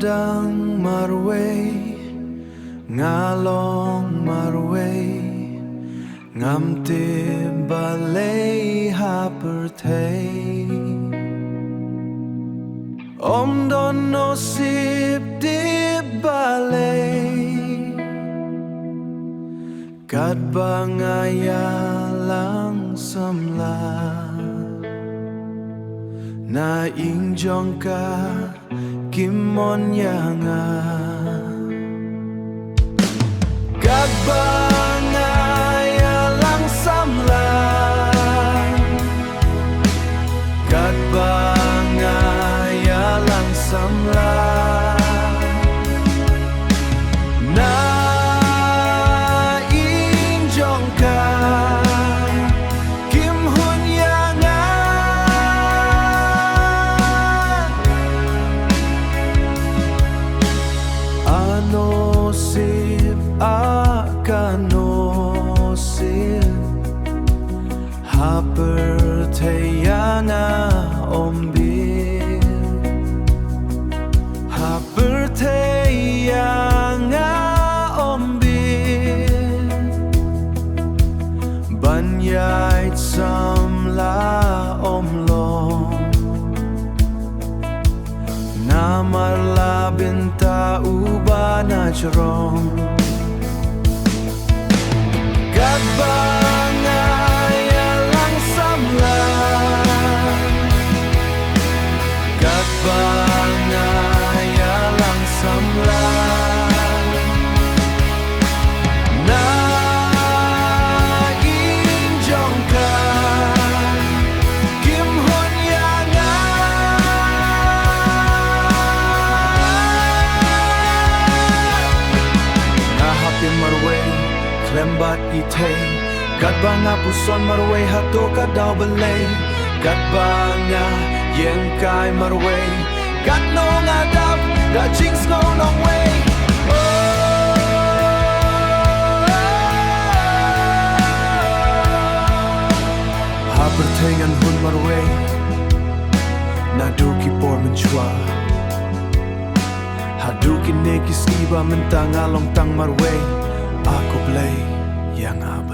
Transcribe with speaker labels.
Speaker 1: Padang marway, ngalong marway, ngamte balay hapertay. Om don no sip di balay, kat bangaya lang samla. Na ing jongka kimon yanga, kat bangaya lang samla, kat bangaya lang samla. Na ing jongka kim hun yanga, ano sip akano sip haper teyanga ombir, haper teyanga ombir, banyait samla omlong, namarla binta ubana jerong. Kat bangaya lang samla, kat bangaya lang samla. Na ing jongka kim hun yanga, ngahapin marway klembat itay, kat banga puson marway hato kadaw balay, kat banga yengkay marway, kat no ngadap da jinx no long way. Hapertengan hun marway, naduki por menchua, haduki neki skiba mentang along tang marway, aku play yang apa